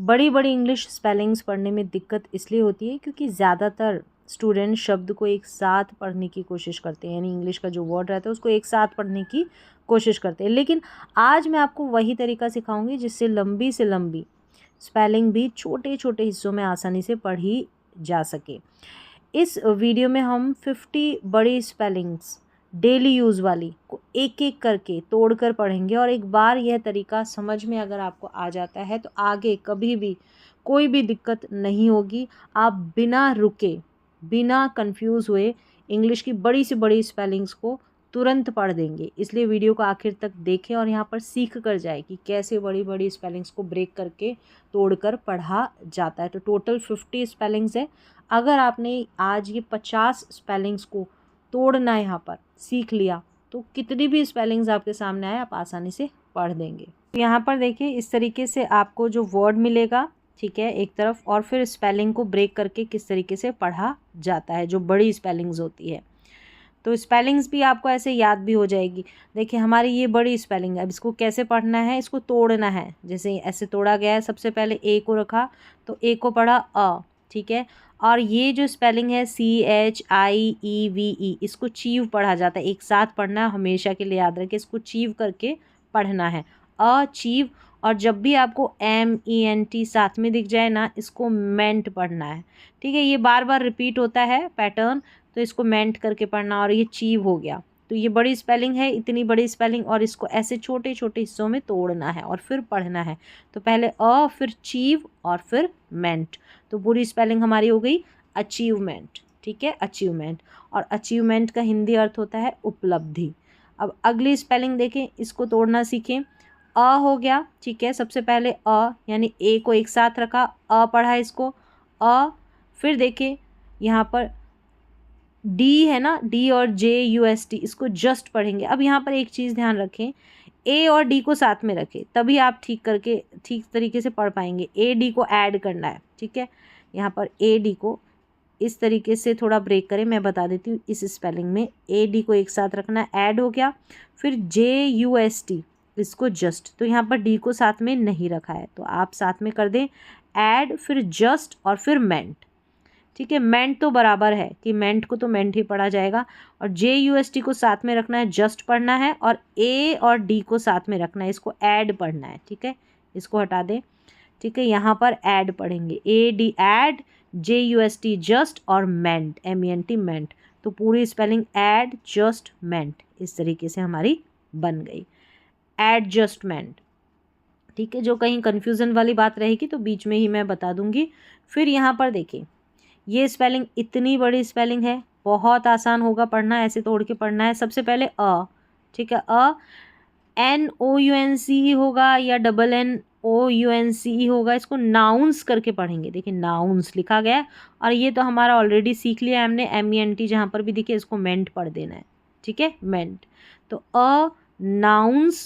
बड़ी बड़ी English spellings पढ़ने में दिक्कत इसलिए होती है क्योंकि ज़्यादातर स्टूडेंट शब्द को एक साथ पढ़ने की कोशिश करते हैं, यानी इंग्लिश का जो वर्ड रहता है उसको एक साथ पढ़ने की कोशिश करते हैं। लेकिन आज मैं आपको वही तरीका सिखाऊंगी जिससे लंबी से लंबी स्पेलिंग भी छोटे छोटे हिस्सों में आसानी से पढ़ी जा सके। इस वीडियो में हम 50 बड़ी स्पेलिंग्स डेली यूज़ वाली को एक एक करके तोड़ कर पढ़ेंगे, और एक बार यह तरीका समझ में अगर आपको आ जाता है तो आगे कभी भी कोई भी दिक्कत नहीं होगी। आप बिना रुके, बिना कंफ्यूज हुए इंग्लिश की बड़ी से बड़ी स्पेलिंग्स को तुरंत पढ़ देंगे। इसलिए वीडियो को आखिर तक देखें और यहाँ पर सीख कर जाए कि कैसे बड़ी बड़ी स्पेलिंग्स को ब्रेक करके तोड़कर पढ़ा जाता है। तो टोटल 50 स्पेलिंग्स है। अगर आपने आज ये 50 स्पेलिंग्स को तोड़ना यहाँ पर सीख लिया तो कितनी भी स्पेलिंग्स आपके सामने आए आप आसानी से पढ़ देंगे। यहाँ पर देखिए इस तरीके से आपको जो वर्ड मिलेगा, ठीक है, एक तरफ, और फिर स्पेलिंग को ब्रेक करके किस तरीके से पढ़ा जाता है जो बड़ी स्पेलिंग्स होती है। तो स्पेलिंग्स भी आपको ऐसे याद भी हो जाएगी। देखिए हमारी ये बड़ी स्पेलिंग है, अब इसको कैसे पढ़ना है, इसको तोड़ना है। जैसे ऐसे तोड़ा गया है, सबसे पहले ए को रखा तो ए को पढ़ा अ, ठीक है। और ये जो स्पेलिंग है CHIEVE, इसको चीव पढ़ा जाता है। एक साथ पढ़ना है, हमेशा के लिए याद रखें, इसको चीव करके पढ़ना है, अचीव। और जब भी आपको MENT साथ में दिख जाए ना, इसको मेंट पढ़ना है, ठीक है। ये बार बार रिपीट होता है पैटर्न, तो इसको मेंट करके पढ़ना। और ये चीव हो गया, तो ये बड़ी स्पेलिंग है, इतनी बड़ी स्पेलिंग, और इसको ऐसे छोटे छोटे हिस्सों में तोड़ना है और फिर पढ़ना है। तो पहले अ, फिर चीव और फिर मेंट। तो पूरी स्पेलिंग हमारी हो गई अचीवमेंट, ठीक है, अचीवमेंट। और अचीवमेंट का हिंदी अर्थ होता है उपलब्धि। अब अगली स्पेलिंग देखें, इसको तोड़ना सीखें। अ हो गया, ठीक है, सबसे पहले अ यानी ए को एक साथ रखा, अ पढ़ा इसको अ। फिर देखें यहाँ पर डी है ना, डी और JUST, इसको जस्ट पढ़ेंगे। अब यहाँ पर एक चीज़ ध्यान रखें, ए और डी को साथ में रखें तभी आप ठीक तरीके से पढ़ पाएंगे। ए डी को ऐड करना है, ठीक है। यहाँ पर ए डी को इस तरीके से थोड़ा ब्रेक करें, मैं बता देती हूँ। इस स्पेलिंग में ए डी को एक साथ रखना, ऐड हो गया। फिर JUST, इसको जस्ट, तो यहाँ पर डी को साथ में नहीं रखा है तो आप साथ में कर दें ऐड, फिर जस्ट और फिर मेंट, ठीक है। मेंट तो बराबर है कि मेंट को तो मेंट ही पढ़ा जाएगा, और JUST को साथ में रखना है, जस्ट पढ़ना है, और ए और डी को साथ में रखना है, इसको ऐड पढ़ना है, ठीक है। इसको हटा दें, ठीक है। यहाँ पर ऐड पढ़ेंगे, AD ऐड, JUST जस्ट, और मेंट MENT मेंट। तो पूरी स्पेलिंग ऐड जस्ट मेंट इस तरीके से हमारी बन गई, एडजस्टमेंट, ठीक है। जो कहीं कन्फ्यूज़न वाली बात रहेगी तो बीच में ही मैं बता दूंगी। फिर यहाँ पर देखिए ये स्पेलिंग इतनी बड़ी स्पेलिंग है, बहुत आसान होगा पढ़ना, ऐसे तोड़ के पढ़ना है। सबसे पहले अ, ठीक है, अ NOUNCE होगा या NNOUNCE होगा, इसको नाउंस करके पढ़ेंगे। देखिए नाउंस लिखा गया है, और ये तो हमारा ऑलरेडी सीख लिया हमने, MENT जहाँ पर भी दिखे इसको मेंट पढ़ देना है, ठीक है, मेंट। तो अनाउंसमेंट,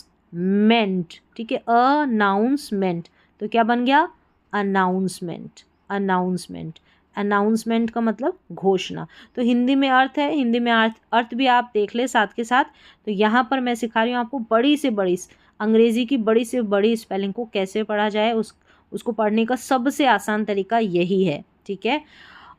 ठीक है, अनाउंसमेंट, तो क्या बन गया, अनाउंसमेंट, अनाउंसमेंट। अनाउंसमेंट का मतलब घोषणा। तो हिंदी में अर्थ है, हिंदी में अर्थ भी आप देख ले साथ के साथ। तो यहाँ पर मैं सिखा रही हूँ आपको बड़ी से बड़ी अंग्रेजी की बड़ी से बड़ी स्पेलिंग को कैसे पढ़ा जाए, उसको पढ़ने का सबसे आसान तरीका यही है, ठीक है।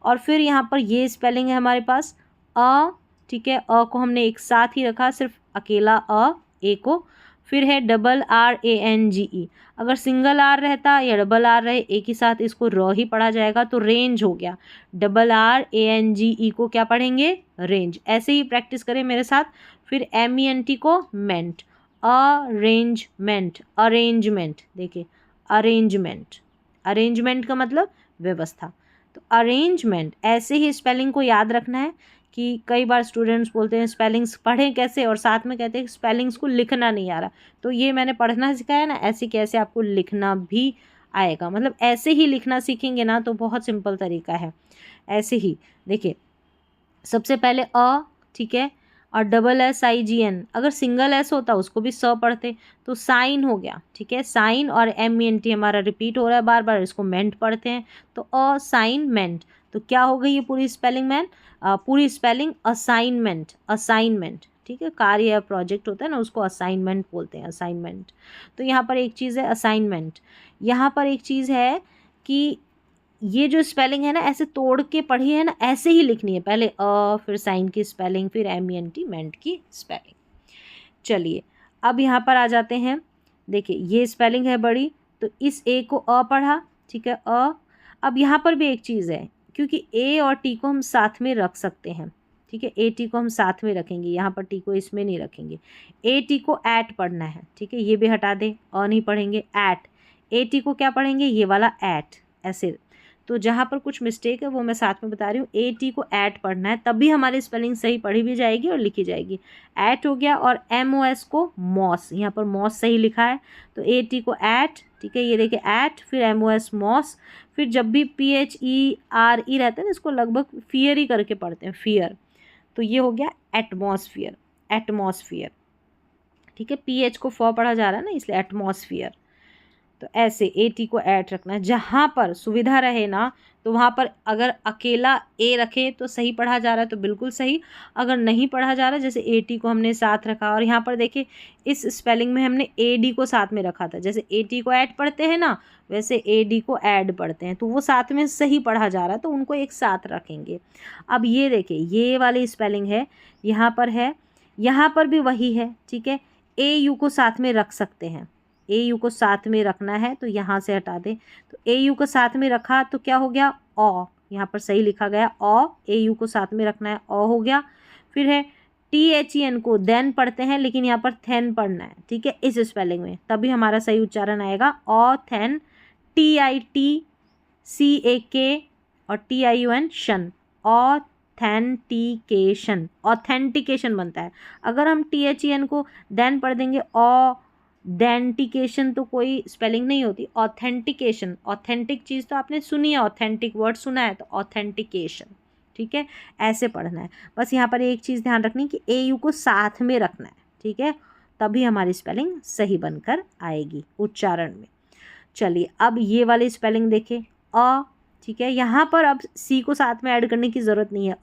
और फिर यहाँ पर ये स्पेलिंग है हमारे पास अ, ठीक है, अ को हमने एक साथ ही रखा, सिर्फ अकेला अ, ए को। फिर है RRANGE, अगर सिंगल आर रहता या डबल आर रहे एक ही साथ, इसको र ही पढ़ा जाएगा, तो रेंज हो गया। RRANGE को क्या पढ़ेंगे, रेंज। ऐसे ही प्रैक्टिस करें मेरे साथ। फिर MENT को मेंट, अरेंजमेंट, अरेंजमेंट, देखिए अरेंजमेंट, अरेंजमेंट का मतलब व्यवस्था। तो अरेंजमेंट, ऐसे ही स्पेलिंग को याद रखना है कि कई बार स्टूडेंट्स बोलते हैं स्पेलिंग्स पढ़ें कैसे, और साथ में कहते हैं स्पेलिंग्स को लिखना नहीं आ रहा। तो ये मैंने पढ़ना सिखाया ना, ऐसे कैसे आपको लिखना भी आएगा। मतलब ऐसे ही लिखना सीखेंगे ना तो बहुत सिंपल तरीका है। ऐसे ही देखिए सबसे पहले अ, ठीक है, और SSIGN, अगर सिंगल एस होता उसको भी स पढ़ते, तो साइन हो गया, ठीक है, साइन। और MENT हमारा रिपीट हो रहा है बार बार, इसको मेंट पढ़ते हैं, तो असाइनमेंट। तो क्या हो गई ये पूरी स्पेलिंग पूरी स्पेलिंग असाइनमेंट, असाइनमेंट, ठीक है, कार्य या प्रोजेक्ट होता है ना, उसको असाइनमेंट बोलते हैं, असाइनमेंट। तो यहाँ पर एक चीज़ है असाइनमेंट। यहाँ पर एक चीज़ है कि ये जो स्पेलिंग है ना, ऐसे तोड़ के पढ़ी है ना, ऐसे ही लिखनी है, पहले फिर साइन की स्पेलिंग, फिर MENT मेंट की स्पेलिंग। चलिए अब यहाँ पर आ जाते हैं। देखिए ये स्पेलिंग है बड़ी, तो इस ए को पढ़ा, ठीक है, अब यहाँ पर भी एक चीज़ है, क्योंकि ए और टी को हम साथ में रख सकते हैं, ठीक है, ए टी को हम साथ में रखेंगे, यहाँ पर टी को इसमें नहीं रखेंगे। ए टी को ऐट पढ़ना है, ठीक है, ये भी हटा दें, नहीं पढ़ेंगे, ऐट। ए टी को क्या पढ़ेंगे, ये वाला ऐट, ऐसे। तो जहाँ पर कुछ मिस्टेक है वो मैं साथ में बता रही हूँ। ए टी को ऐट पढ़ना है, तभी हमारी स्पेलिंग सही पढ़ी भी जाएगी और लिखी जाएगी। ऐट हो गया, और MOS को मॉस, यहाँ पर मॉस सही लिखा है, तो ए टी को ऐट, ठीक है, ये देखिए ऐट, फिर MOS मॉस। फिर जब भी PHERE रहता है ना, इसको लगभग फियर ही करके पढ़ते हैं, फियर, तो ये हो गया एटमॉस्फियर, एटमॉस्फियर, ठीक है, PH को पढ़ा जा रहा है ना, इसलिए एटमॉस्फियर। तो ऐसे ए टी को ऐट रखना है, जहाँ पर सुविधा रहे ना, तो वहाँ पर अगर अकेला ए रखे तो सही पढ़ा जा रहा है तो बिल्कुल सही, अगर नहीं पढ़ा जा रहा है, जैसे ए टी को हमने साथ रखा, और यहाँ पर देखिए इस स्पेलिंग में हमने ए डी को साथ में रखा था, जैसे ए टी को ऐड पढ़ते हैं ना, वैसे ए डी को ऐड पढ़ते हैं, तो वो साथ में सही पढ़ा जा रहा है, तो उनको एक साथ रखेंगे। अब ये देखिए ये वाली स्पेलिंग है, यहाँ पर है, यहाँ पर भी वही है, ठीक है, ए यू को साथ में रख सकते हैं, ए यू को साथ में रखना है, तो यहाँ से हटा दें, तो ए यू को साथ में रखा तो क्या हो गया, यहाँ पर सही लिखा गया, ए यू को साथ में रखना है, हो गया। फिर है THEN को देन पढ़ते हैं, लेकिन यहाँ पर थेन पढ़ना है, ठीक है, इस स्पेलिंग में, तभी हमारा सही उच्चारण आएगा, थेन, TITCAK और TIUN शन, ऑथेंटिकेशन, ऑथेंटिकेशन बनता है। अगर हम THEN को देन पढ़ देंगे, डेंटिकेशन तो कोई स्पेलिंग नहीं होती, ऑथेंटिकेशन, ऑथेंटिक चीज़ तो आपने सुनी है, ऑथेंटिक वर्ड सुना है, तो ऑथेंटिकेशन, ठीक है, ऐसे पढ़ना है। बस यहाँ पर एक चीज़ ध्यान रखनी कि ए यू को साथ में रखना है, ठीक है, तभी हमारी स्पेलिंग सही बनकर आएगी उच्चारण में। चलिए अब ये वाली स्पेलिंग देखें, ठीक है, यहाँ पर अब सी को साथ में ऐड करने की ज़रूरत नहीं है,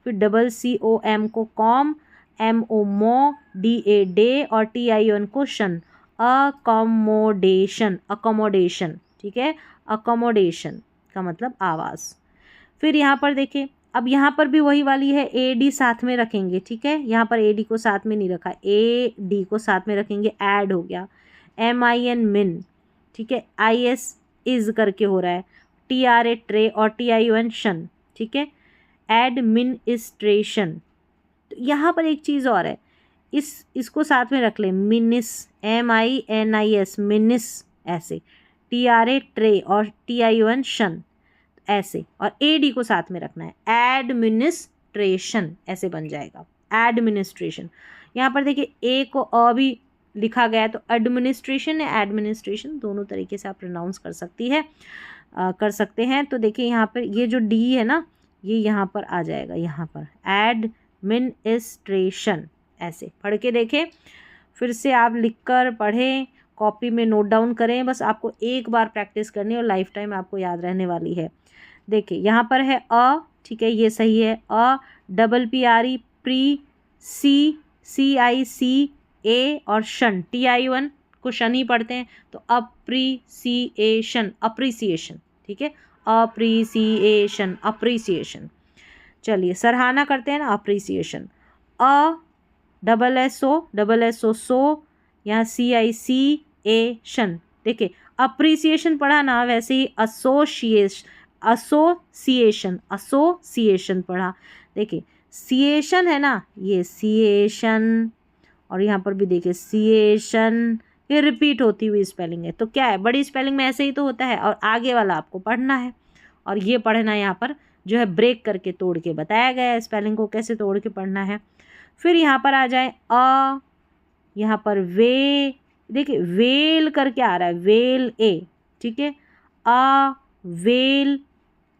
फिर CCOM को कॉम, MO मो, DA डे और TION को शन, अकोमोडेशन, अकोमोडेशन, ठीक है, अकोमोडेशन का मतलब आवाज़। फिर यहाँ पर देखिए, अब यहाँ पर भी वही वाली है, AD साथ में रखेंगे, ठीक है, यहाँ पर AD को साथ में नहीं रखा, AD को साथ में रखेंगे, ऐड हो गया, MIN मिन, ठीक है, IS इज करके हो रहा है, TRA ट्रे और TION शन, ठीक है, एडमिनिस्ट्रेशन। तो यहाँ पर एक चीज़ और है, इसको साथ में रख लें, मिनिस, MINIS मिनिस, ऐसे, TRA ट्रे और TION शन, ऐसे, और AD को साथ में रखना है, एडमिनिस्ट्रेशन, ऐसे बन जाएगा, एडमिनिस्ट्रेशन। यहाँ पर देखिए ए को भी लिखा गया है, तो एडमिनिस्ट्रेशन है, एडमिनिस्ट्रेशन, दोनों तरीके से आप प्रोनाउंस कर कर सकते हैं। तो देखिए यहाँ पर ये जो D है ना, ये यहाँ पर आ जाएगा, यहाँ पर एडमिनिस्ट्रेशन, ऐसे पढ़ के देखें, फिर से आप लिखकर पढ़ें, कॉपी में नोट डाउन करें, बस आपको एक बार प्रैक्टिस करनी है और लाइफ टाइम आपको याद रहने वाली है। देखिए यहाँ पर है ठीक है, ये सही है, PRE प्री, CICA और शन, TION को शन ही पढ़ते हैं, तो अप्रीसिएशन, अप्रीसिएशन, ठीक है, अप्रीसिएशन, अप्रीसिएशन। चलिए सराहना करते हैं ना, अप्रीसिएशन, SSO सो, यहाँ CICAशन, देखिए अप्रीसिएशन पढ़ा ना, वैसे ही एसोसिएशन पढ़ा, देखिए सिएशन है ना, ये सिएशन, और यहाँ पर भी देखिए सिएशन, ये रिपीट होती हुई स्पेलिंग है, तो क्या है, बड़ी स्पेलिंग में ऐसे ही तो होता है, और आगे वाला आपको पढ़ना है, और ये पढ़ना यहाँ पर जो है ब्रेक करके तोड़ के बताया गया है स्पेलिंग को कैसे तोड़ के पढ़ना है। फिर यहाँ पर आ जाए यहाँ पर वे, देखिए वेल करके आ रहा है, वेल ए, ठीक है, वेल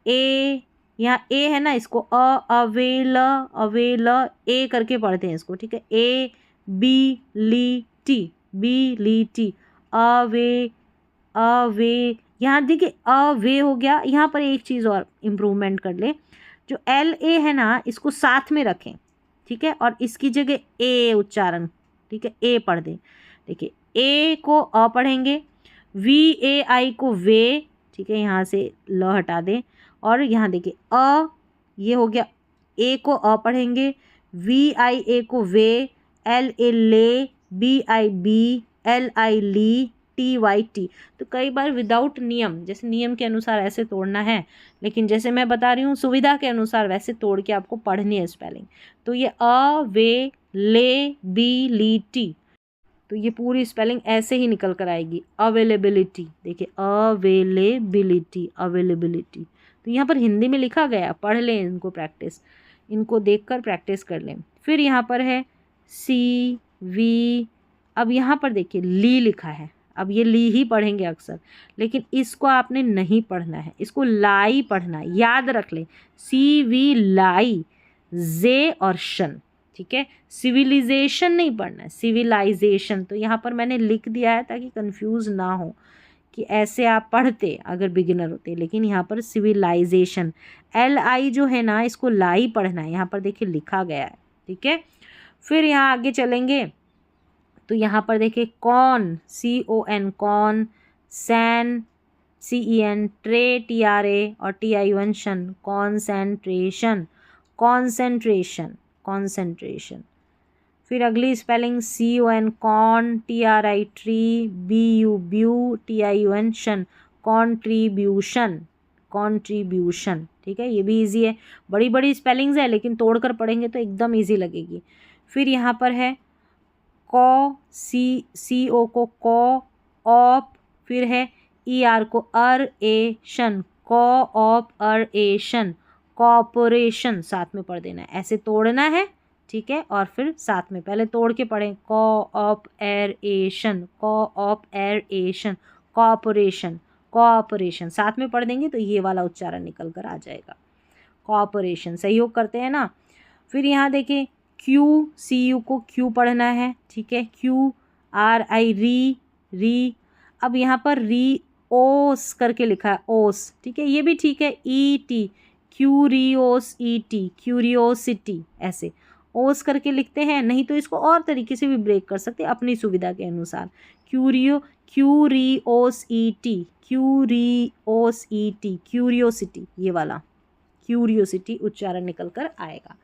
ए, यहाँ ए है ना, इसको अवेल, अवेल ए करके पढ़ते हैं इसको, ठीक है, एबिलिटी, बिलिटी, अवे, यहाँ देखिए अवे हो गया। यहाँ पर एक चीज़ और इम्प्रूवमेंट कर ले, जो LA है ना, इसको साथ में रखें, ठीक है, और इसकी जगह ए उच्चारण, ठीक है, ए पढ़ दें। देखिए ए को अ पढ़ेंगे, VAI को वे, ठीक है, यहाँ से ल हटा दें, और यहाँ देखिए अ, ये हो गया, ए को अ पढ़ेंगे, VIA को वे, LA ले, BI बी, LI ली, TY। तो कई बार विदाउट नियम, जैसे नियम के अनुसार ऐसे तोड़ना है, लेकिन जैसे मैं बता रही हूँ सुविधा के अनुसार वैसे तोड़ के आपको पढ़नी है स्पेलिंग। तो ये अ, वे, ले, बी, ली, टी, तो ये पूरी स्पेलिंग ऐसे ही निकल कर आएगी। अवेलेबिलिटी, देखिए अवेलेबिलिटी, अवेलेबिलिटी। तो यहाँ पर हिंदी में लिखा गया, पढ़ लें इनको, प्रैक्टिस, इनको देखकर प्रैक्टिस कर लें। फिर यहाँ पर है सी, वी, अब यहाँ पर देखिए ली लिखा है, अब ये ली ही पढ़ेंगे अक्सर, लेकिन इसको आपने नहीं पढ़ना है, इसको लाई पढ़ना है, याद रख लें, CV लाई, जे और शन, ठीक है, सिविलाइजेशन नहीं पढ़ना है, सिविलाइजेशन। तो यहाँ पर मैंने लिख दिया है ताकि कंफ्यूज ना हो कि ऐसे आप पढ़ते अगर बिगिनर होते, लेकिन यहाँ पर सिविलाइजेशन, LI जो है ना, इसको लाई पढ़ना है, यहाँ पर देखिए लिखा गया है, ठीक है। फिर यहाँ आगे चलेंगे तो यहाँ पर देखिए con, CON con, cen, CEN, tra, TRA और TION tion, concentration, concentration, concentration. फिर अगली spelling CON con, TRI tri, BU bu, TION tion, contribution, contribution, ठीक है, ये भी इजी है। बड़ी बड़ी स्पेलिंग्स है लेकिन तोड़कर पढ़ेंगे तो एकदम इजी लगेगी। फिर यहाँ पर है कॉ, CO को कॉ, ऑप, फिर है ER को अर, ए, शन, कोऑपरेशन, कॉपरेशन, साथ में पढ़ देना है, ऐसे तोड़ना है, ठीक है, और फिर साथ में पहले तोड़ के पढ़ें, कोऑपरेशन, कोऑपरेशन, कॉपरेशन, कोऑपरेशन, साथ में पढ़ देंगे तो ये वाला उच्चारण निकल कर आ जाएगा, कोऑपरेशन, सहयोग करते हैं ना। फिर यहाँ देखिए CU को क्यू पढ़ना है, ठीक है, QRI री, री, अब यहाँ पर री ओस करके लिखा है, ओस, ठीक है, ये भी ठीक है, ET, क्यूरियोस, ET, क्यूरियोसिटी, ऐसे ओस करके लिखते हैं, नहीं तो इसको और तरीके से भी ब्रेक कर सकते हैं अपनी सुविधा के अनुसार, curios, ET, curios, ET, curiosity, ये वाला क्यूरियोसिटी उच्चारण निकल कर आएगा,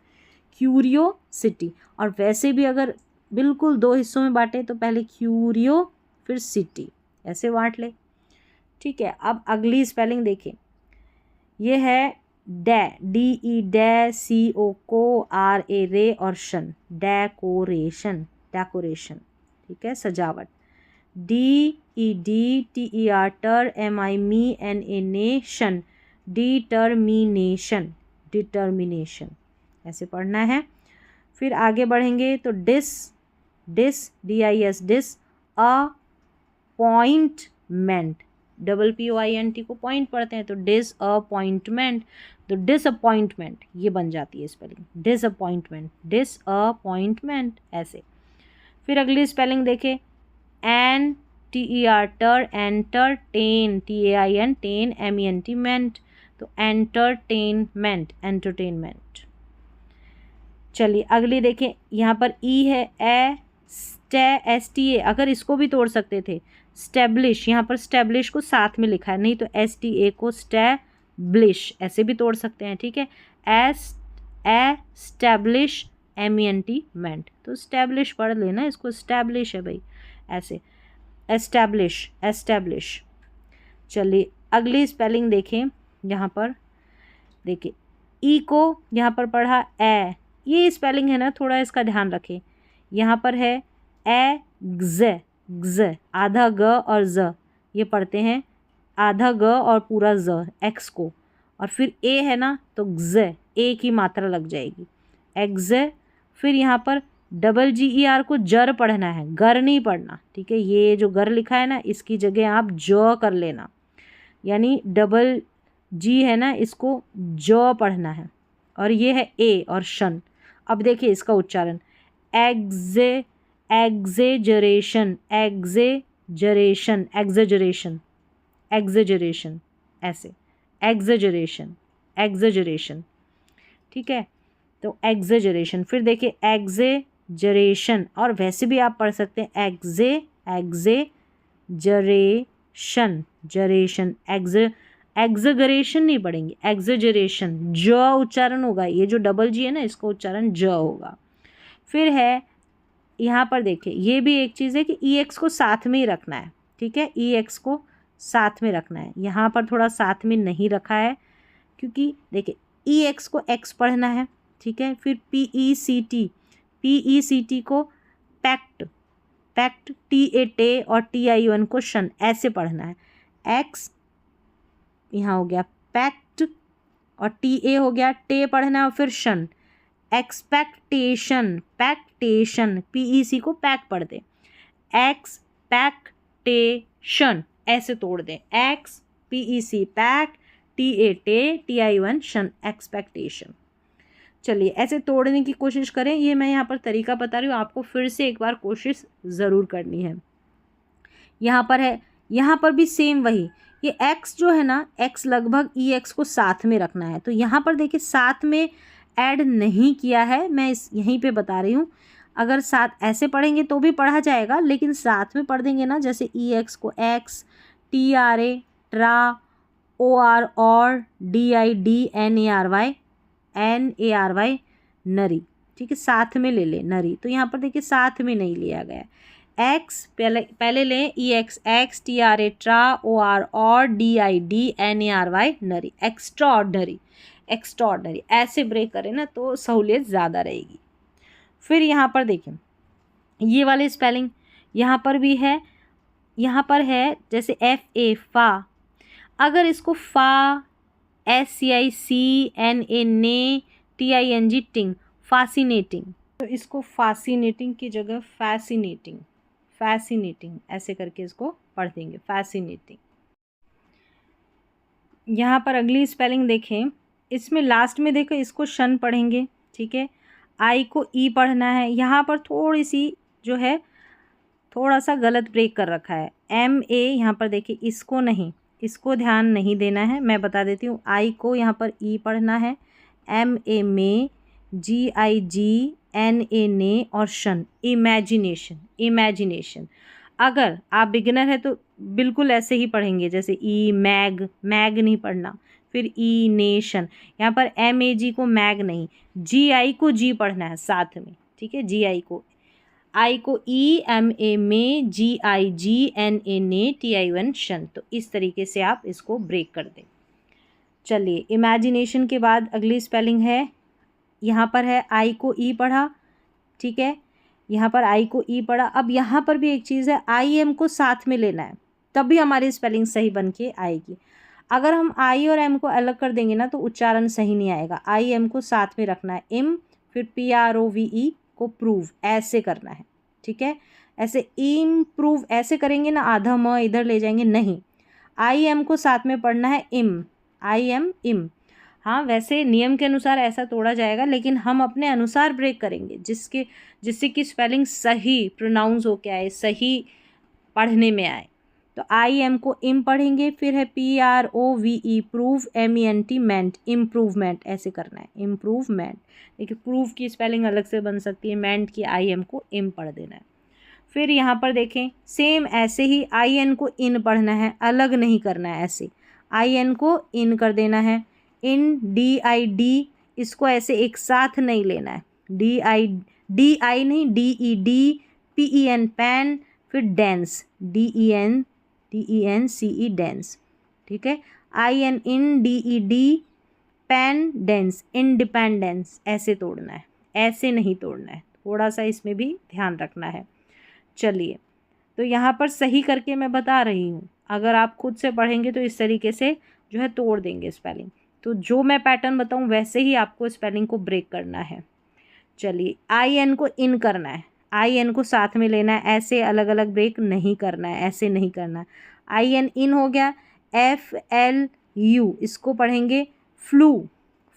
क्यूरियोसिटी। और वैसे भी अगर बिल्कुल दो हिस्सों में बांटे तो पहले क्यूरियो फिर सिटी, ऐसे बांट ले, ठीक है। अब अगली स्पेलिंग देखें, ये है डे, DE डे, CO को, RA रे और शन, डेकोरेशन, डेकोरेशन, ठीक है, सजावट, DED TER ter, MI mi, NA nation, determination, determination, ऐसे पढ़ना है। फिर आगे बढ़ेंगे तो dis, DIS, dis, appointment, POINT को पॉइंट पढ़ते हैं तो डिसअपॉइंटमेंट, तो डिसअपॉइंटमेंट ये बन जाती है स्पेलिंग, डिसअपॉइंटमेंट, डिसअपॉइंटमेंट, ऐसे। फिर अगली स्पेलिंग देखें, एन, TER टर, enter, ten, TAIN ten, MENT मेंट, तो एंटरटेनमेंट, एंटरटेनमेंट। चलिए अगली देखें, यहाँ पर ई है, ए, स्टे, STA, अगर इसको भी तोड़ सकते थे, स्टेब्लिश, यहाँ पर स्टेब्लिश को साथ में लिखा है, नहीं तो STA को स्टेब्लिश, ऐसे भी तोड़ सकते हैं, ठीक है, एस्टैब्लिश, MENT मेंट, तो स्टेब्लिश पढ़ लेना, इसको स्टैब्लिश है भाई, ऐसे एस्टैब्लिश, एस्टैब्लिश। चलिए अगली स्पेलिंग देखें, यहाँ पर देखिए ई को यहाँ पर पढ़ा ए, ये स्पेलिंग है ना, थोड़ा इसका ध्यान रखें, यहाँ पर है ए, ग्ज, आधा ग और ज, ये पढ़ते हैं आधा ग और पूरा ज, एक्स को, और फिर ए है ना तो ग्ज, ए की मात्रा लग जाएगी, एग्ज। फिर यहाँ पर GER को जर पढ़ना है, गर नहीं पढ़ना, ठीक है, ये जो गर लिखा है ना इसकी जगह आप ज कर लेना, यानी G है ना इसको ज पढ़ना है, और ये है ए और शन। अब देखिए इसका उच्चारण, एग्जेजरेशन, एग्जेजरेशन, एग्जेजरेशन, एग्जेजरेशन, ऐसे एग्जेजरेशन, एग्जेजरेशन, ठीक है। तो एग्जेजरेशन। फिर देखिए एग्जेजरेशन, और वैसे भी आप पढ़ सकते हैं एग्जेजरेशन, जरेशन, एग्जगरेशन नहीं पढ़ेंगे, एग्जेजरेशन, ज उच्चारण होगा, ये जो डबल जी है ना इसका उच्चारण ज होगा। फिर है यहाँ पर देखिए, ये भी एक चीज़ है कि ई एक्स को साथ में ही रखना है, ठीक है, ई एक्स को साथ में रखना है। यहाँ पर थोड़ा साथ में नहीं रखा है क्योंकि देखिए ई एक्स को एक्स पढ़ना है, ठीक है। फिर पी ई सी टी को पैक्ट, टी ए टे और टी आई वन को शन, ऐसे पढ़ना है। एक्स यहाँ हो गया पैक्ट और टी ए हो गया टे पढ़ना है, और फिर शन, एक्सपेक्टेशन, पैक्टेशन, पीईसी को पैक पढ़ दे, एक्सपेक्टेशन ऐसे तोड़ दें, x PEC pack, T A टे, टी आई वन शन, एक्सपेक्टेशन। चलिए ऐसे तोड़ने की कोशिश करें, ये मैं यहाँ पर तरीका बता रही हूँ, आपको फिर से एक बार कोशिश ज़रूर करनी है। यहाँ पर है, यहाँ पर भी सेम वही, ये x जो है ना, x लगभग ई एक्स को साथ में रखना है, तो यहाँ पर देखिए साथ में ऐड नहीं किया है, मैं इस यहीं पे बता रही हूँ। अगर साथ ऐसे पढ़ेंगे तो भी पढ़ा जाएगा, लेकिन साथ में पढ़ देंगे ना, जैसे ई एक्स को ex, T R A tra, O R or, D I di N A R Y nary, ठीक है, साथ में ले ले नरी। तो यहाँ पर देखिए साथ में नहीं लिया गया, एक्स पहले लें, E X ex, T R A tra, O R or, D I di N A R Y nary, extraordinary, extraordinary ऐसे ब्रेक करें ना तो सहूलियत ज़्यादा रहेगी। फिर यहाँ पर देखें ये वाले स्पेलिंग यहाँ पर भी है, यहाँ पर है जैसे एफ ए फा, अगर इसको फा, S C I C N A ने, टी आई एन जी टिंग, फासिनेटिंग, तो इसको फासिनेटिंग की जगह फैसिनेटिंग, फैसिनेटिंग ऐसे करके इसको पढ़ देंगे, फैसिनेटिंग। यहाँ पर अगली स्पेलिंग देखें, इसमें लास्ट में देखो इसको शन पढ़ेंगे, ठीक है, आई को ई पढ़ना है। यहाँ पर थोड़ी सी जो है थोड़ा सा गलत ब्रेक कर रखा है, एम ए, यहाँ पर देखिए इसको नहीं, इसको ध्यान नहीं देना है, मैं बता देती हूँ। आई को यहाँ पर ई पढ़ना है, एम ए में, जी आई जी एन ए ने और शन, इमेजिनेशन, इमेजिनेशन। अगर आप बिगिनर है तो बिल्कुल ऐसे ही पढ़ेंगे, जैसे ई मैग, मैग नहीं पढ़ना, फिर ई नेशन, यहाँ पर एम ए जी को मैग नहीं, जी आई को जी पढ़ना है साथ में, ठीक है, जी आई को ई, एम ए में, जी आई जी एन ए ने, टी आई वन शन। तो इस तरीके से आप इसको ब्रेक कर दें। चलिए इमेजिनेशन के बाद अगली स्पेलिंग है, यहाँ पर है आई को ई पढ़ा, ठीक है, यहाँ पर आई को ई पढ़ा। अब यहाँ पर भी एक चीज़ है, आई एम को साथ में लेना है, तब भी हमारी स्पेलिंग सही बन के आएगी। अगर हम आई और एम को अलग कर देंगे ना तो उच्चारण सही नहीं आएगा, आई एम को साथ में रखना है, इम, फिर P R O V E को प्रूव, ऐसे करना है, ठीक है, ऐसे इम्प्रूव ऐसे करेंगे ना, आधा म इधर ले जाएंगे नहीं, आई एम को साथ में पढ़ना है, इम, आई एम इम। हाँ वैसे नियम के अनुसार ऐसा तोड़ा जाएगा, लेकिन हम अपने अनुसार ब्रेक करेंगे, जिससे कि स्पेलिंग सही प्रोनाउंस होके आए, सही पढ़ने में आए। तो आई एम को इम पढ़ेंगे, फिर है P R O V E prove, M E N T ment, improvement ऐसे करना है, इम्प्रूवमेंट। देखिए प्रूव की स्पेलिंग अलग से बन सकती है, मेंट की आई एम को इम पढ़ देना है। फिर यहाँ पर देखें सेम ऐसे ही आई एन को इन पढ़ना है, अलग नहीं करना है, ऐसे आई एन को इन कर देना है, इन, डी आई डी, इसको ऐसे एक साथ नहीं लेना है, डी आई नहीं, D E D, P E N pen, फिर dense, D E N C E dense, ठीक है, I N in, D E D, pen dense, independence ऐसे तोड़ना है, ऐसे नहीं तोड़ना है, थोड़ा सा इसमें भी ध्यान रखना है। चलिए तो यहाँ पर सही करके मैं बता रही हूँ, अगर आप खुद से पढ़ेंगे तो इस तरीके से जो है तोड़ देंगे स्पेलिंग। तो जो मैं पैटर्न बताऊँ वैसे ही आपको स्पेलिंग को ब्रेक करना है। चलिए आई एन को इन करना है, आई एन को साथ में लेना है, ऐसे अलग अलग ब्रेक नहीं करना है, ऐसे नहीं करना है। आई एन इन हो गया, एफ एल यू इसको पढ़ेंगे flu,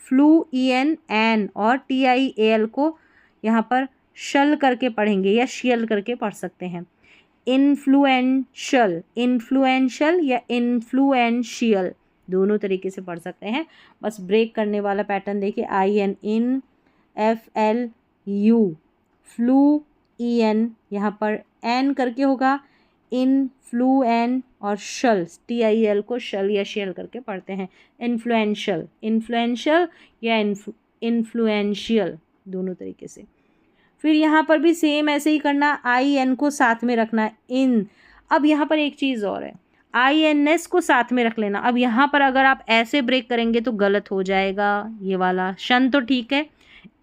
flu E N en, और टी आई ए एल को यहाँ पर शल करके पढ़ेंगे या शियल करके पढ़ सकते हैं। इन्फ्लुएंशियल, इन्फ्लुएंशियल या इन्फ्लुएंशियल दोनों तरीके से पढ़ सकते हैं। बस ब्रेक करने वाला पैटर्न देखिए, I N in, FLU, flu EN, यहाँ पर N करके होगा, इनफ्लुएन, और शल TIL को शल या शेल करके पढ़ते हैं, इन्फ्लुएंशियल, इन्फ्लुएंशियल या इन्फ्लुएंशियल, दोनों तरीके से। फिर यहाँ पर भी सेम ऐसे ही करना, IN को साथ में रखना, इन। अब यहाँ पर एक चीज़ और है, INS को साथ में रख लेना। अब यहाँ पर अगर आप ऐसे ब्रेक करेंगे तो गलत हो जाएगा, ये वाला शन तो ठीक है,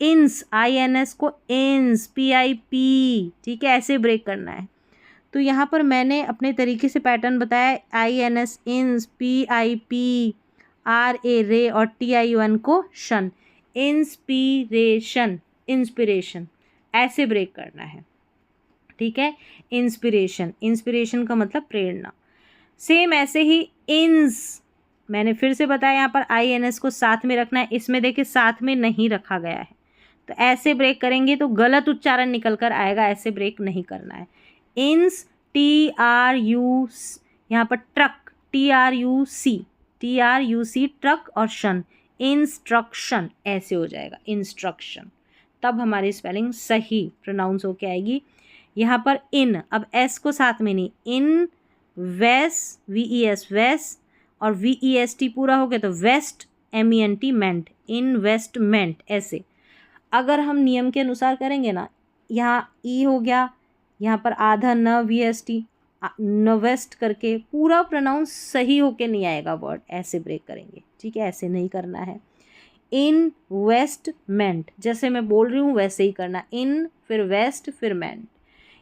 इंस, INS को इंस, PIP, ठीक है, ऐसे ब्रेक करना है। तो यहाँ पर मैंने अपने तरीके से पैटर्न बताया, INS इंस, PIP RA रे, और TION को शन, इंस्पिरेशन, इंस्पिरेशन, ऐसे ब्रेक करना है, ठीक है। इंस्पिरेशन, इंस्पिरेशन का मतलब प्रेरणा। सेम ऐसे ही इंस, मैंने फिर से बताया, यहाँ पर INS को साथ में रखना है, इसमें देखिए साथ में नहीं रखा गया है, तो ऐसे ब्रेक करेंगे तो गलत उच्चारण निकल कर आएगा, ऐसे ब्रेक नहीं करना है। इंस, TRU, यहाँ पर ट्रक, TRUC, ट्रक, और शन, इंस्ट्रक्शन, ऐसे हो जाएगा इंस्ट्रक्शन, तब हमारी स्पेलिंग सही प्रोनाउंस होके आएगी। यहाँ पर इन, अब एस को साथ में नहीं, इन वेस, VES वेस, और VEST पूरा हो गया तो वेस्ट, MENT मेंट, इन्वेस्टमेंट, ऐसे। अगर हम नियम के अनुसार करेंगे ना, यहाँ ई हो गया, यहाँ पर आधा न, VST, नवेस्ट करके पूरा प्रोनाउंस सही होके नहीं आएगा वर्ड, ऐसे ब्रेक करेंगे, ठीक है, ऐसे नहीं करना है। इन्वेस्टमेंट, जैसे मैं बोल रही हूँ वैसे ही करना, इन फिर वेस्ट फिर मेंट।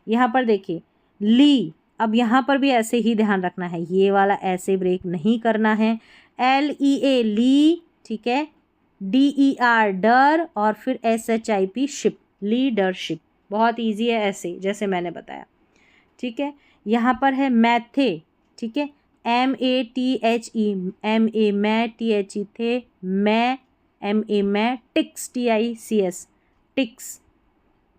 यहाँ पर देखिए ली, अब यहाँ पर भी ऐसे ही ध्यान रखना है, ये वाला ऐसे ब्रेक नहीं करना है। LEA ली, ठीक है, DER डर, और फिर SHIP शिप, लीडरशिप, बहुत इजी है ऐसे जैसे मैंने बताया, ठीक है। यहाँ पर है मैथे, ठीक है, MATHE, MA मैं, THE थे, ma, MA ma, tics, TICS, tics,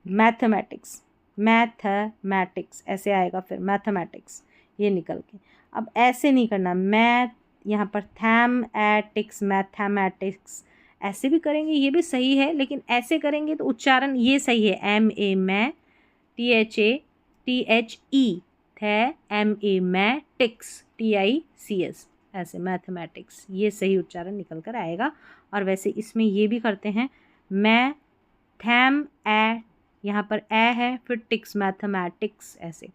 mathematics, mathematics ऐसे आएगा, फिर मैथमेटिक्स ये निकल के। अब ऐसे नहीं करना, मैथ, यहाँ पर थैमैटिक्स, मैथमेटिक्स, ऐसे भी करेंगे, ये भी सही है, लेकिन ऐसे करेंगे तो उच्चारण ये सही है, MA मैं, THE थे, MA मैं, टिक्स, TICS, ऐसे मैथमेटिक्स, ये सही उच्चारण निकल कर आएगा। और वैसे इसमें ये भी करते हैं, मैं थैम ए, यहाँ पर ए है, फिर टिक्स, मैथमेटिक्स, ऐसे।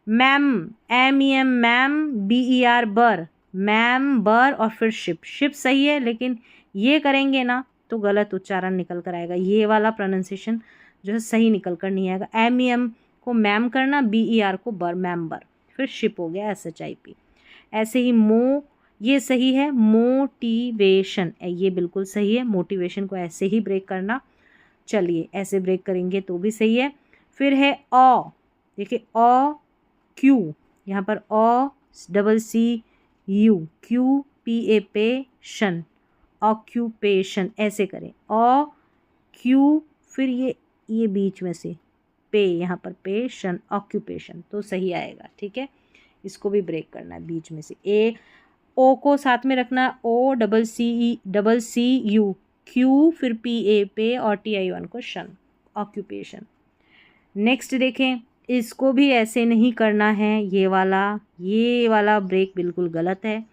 मैम, MEM मैम, BER बर, मैम बर, और फिर शिप, शिप सही है, लेकिन ये करेंगे ना तो गलत उच्चारण निकल कर आएगा, ये वाला प्रोनाउंसिएशन जो है सही निकल कर नहीं आएगा। MEM को मैम करना, BER को बर, मैम्बर, फिर शिप हो गया SHIP। ऐसे ही मो, ये सही है, मोटिवेशन, ये बिल्कुल सही है, मोटिवेशन को ऐसे ही ब्रेक करना, चलिए ऐसे ब्रेक करेंगे तो भी सही है। फिर है ऑ, देखिए ऑ क्यू, यहाँ पर ऑ CCU, क्यू PA पेशन, ऑक्यूपेशन, ऐसे करें, ऑ क्यू, फिर ये बीच में से पे, यहाँ पर पेशन, ऑक्यूपेशन, तो सही आएगा, ठीक है। इसको भी ब्रेक करना है बीच में से, ए ओ को साथ में रखना, OCCU, क्यू, फिर PA पे, और TION को शन, ऑक्यूपेशन। नेक्स्ट देखें, इसको भी ऐसे नहीं करना है, ये वाला ब्रेक बिल्कुल गलत है।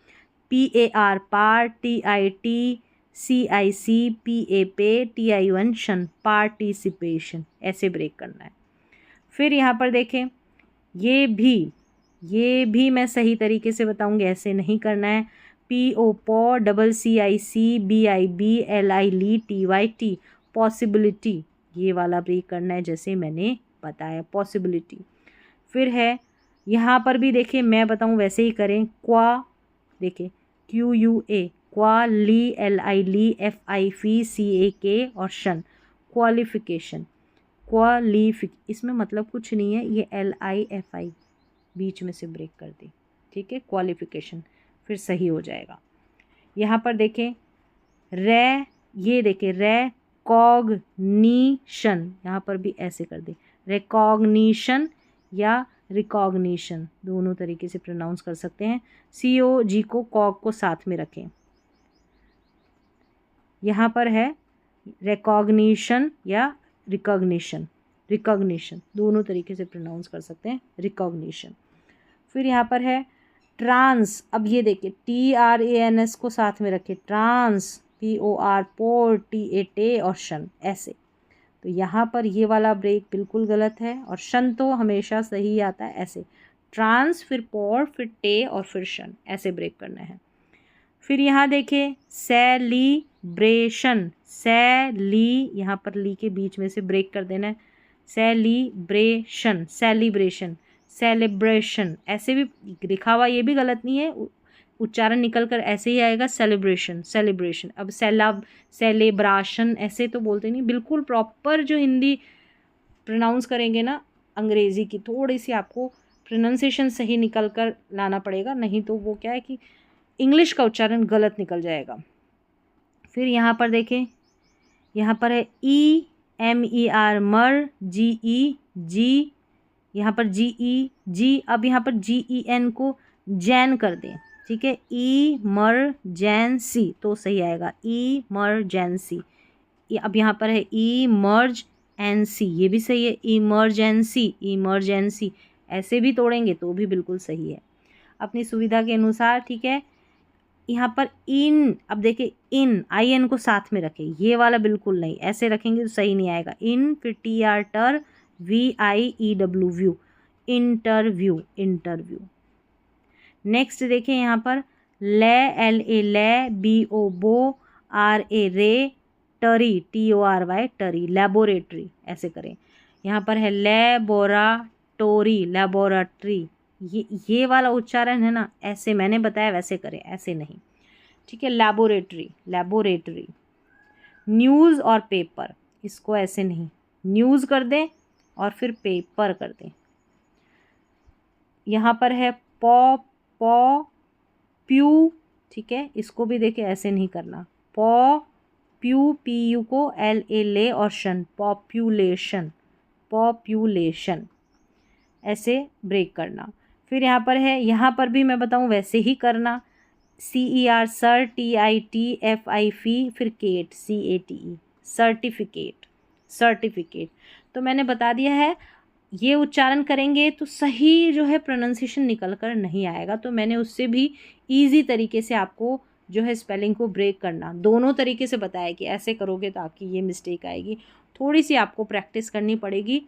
PAR पार, TIT CIC, PA पे, TION शन, पार्टिसिपेशन, ऐसे ब्रेक करना है। फिर यहाँ पर देखें, ये भी मैं सही तरीके से बताऊंगी, ऐसे नहीं करना है। PO पॉ, CCIC BIB LI ली, TYT पॉसिबिलिटी, ये वाला ब्रेक करना है जैसे मैंने बताया, पॉसिबिलिटी। फिर है यहाँ पर भी देखिए, मैं बताऊँ वैसे ही करें, क्वा, देखिए QUA, क्वा, ली, LI ली, FI CAK, और शन, क्वालिफिकेशन, इसमें मतलब कुछ नहीं है, ये LIFI बीच में से ब्रेक कर दी, ठीक है, क्वालिफिकेशन, फिर सही हो जाएगा। यहाँ पर देखें रे, ये देखें रिकॉग्निशन, यहाँ पर भी ऐसे कर दे, रिकॉग्निशन या रिकॉग्निशन, दोनों तरीके से प्रोनाउंस कर सकते हैं। COG को कॉग को साथ में रखें। यहाँ पर है, रिकॉग्निशन या रिकॉग्निशन, रिकॉग्निशन दोनों तरीके से प्रोनाउंस कर सकते हैं, रिकॉग्निशन। फिर यहाँ पर है ट्रांस। अब ये देखिए TRANS को साथ में रखे, ट्रांस, POR पोर, TA टे और शन ऐसे। तो यहाँ पर ये वाला ब्रेक बिल्कुल गलत है और शन तो हमेशा सही आता है ऐसे, ट्रांस फिर पोर फिर टे और फिर शन, ऐसे ब्रेक करना है। फिर यहाँ देखिए सेलिब्रेशन, सैली, यहाँ पर ली के बीच में से ब्रेक कर देना है, सेलिब्रेशन, सेलिब्रेशन, सेलिब्रेशन, ऐसे भी लिखा हुआ ये भी गलत नहीं है, उच्चारण निकल कर ऐसे ही आएगा, सेलिब्रेशन, सेलिब्रेशन। अब सेलिब्रेशन ऐसे तो बोलते नहीं, बिल्कुल प्रॉपर जो हिंदी प्रोनाउंस करेंगे ना अंग्रेज़ी की, थोड़ी सी आपको प्रोनाउंसिएशन सही निकल कर लाना पड़ेगा, नहीं तो वो क्या है कि इंग्लिश का उच्चारण गलत निकल जाएगा। फिर यहाँ पर देखें, यहाँ पर है EMER मर, GE जी, यहाँ पर GE जी। अब यहाँ पर GEN को जैन कर दें, ठीक है, इमरजेंसी तो सही आएगा, इमरजेंसी। अब यहाँ पर है इमरजेंसी, ये भी सही है, इमरजेंसी, इमरजेंसी, ऐसे भी तोड़ेंगे तो भी बिल्कुल सही है अपनी सुविधा के अनुसार, ठीक है। यहाँ पर इन, अब देखिए इन, IN को साथ में रखें, ये वाला बिल्कुल नहीं, ऐसे रखेंगे तो सही नहीं आएगा, इन फिर TR टर, VIEW view, interview, interview. Next देखिए यहाँ पर ले, LA ले, BO बो, RA रे, टरी, TORY टरी, लेबोरेटरी, ऐसे करें। यहाँ पर है लेबोराटोरी, लेबोरेटरी, ये वाला उच्चारण है ना, ऐसे मैंने बताया वैसे करें, ऐसे नहीं, ठीक है, लेबोरेटरी, लेबोरेटरी। न्यूज़ और पेपर, इसको ऐसे नहीं, न्यूज़ कर दें और फिर पेपर कर दें। यहाँ पर है पॉ, पॉ प्यू, ठीक है, इसको भी देखिए ऐसे नहीं करना, पॉ प्यू, PU को LA ले और शन, पॉपुलेशन, पॉपुलेशन, ऐसे ब्रेक करना। फिर यहाँ पर है, यहाँ पर भी मैं बताऊँ वैसे ही करना, CER सर, TITFI फी, फिर केट, CATE सर्टिफिकेट, सर्टिफिकेट। तो मैंने बता दिया है, ये उच्चारण करेंगे तो सही जो है प्रोनाउंसिएशन निकल कर नहीं आएगा, तो मैंने उससे भी ईजी तरीके से आपको जो है स्पेलिंग को ब्रेक करना दोनों तरीके से बताया कि ऐसे करोगे तो आपकी ये मिस्टेक आएगी, थोड़ी सी आपको प्रैक्टिस करनी पड़ेगी,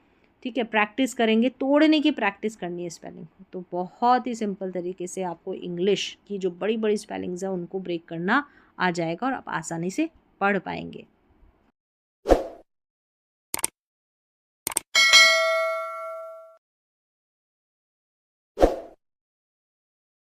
ठीक है, प्रैक्टिस करेंगे, तोड़ने की प्रैक्टिस करनी है स्पेलिंग, तो बहुत ही सिंपल तरीके से आपको इंग्लिश की जो बड़ी बड़ी स्पेलिंग्स हैं उनको ब्रेक करना आ जाएगा और आप आसानी से पढ़ पाएंगे।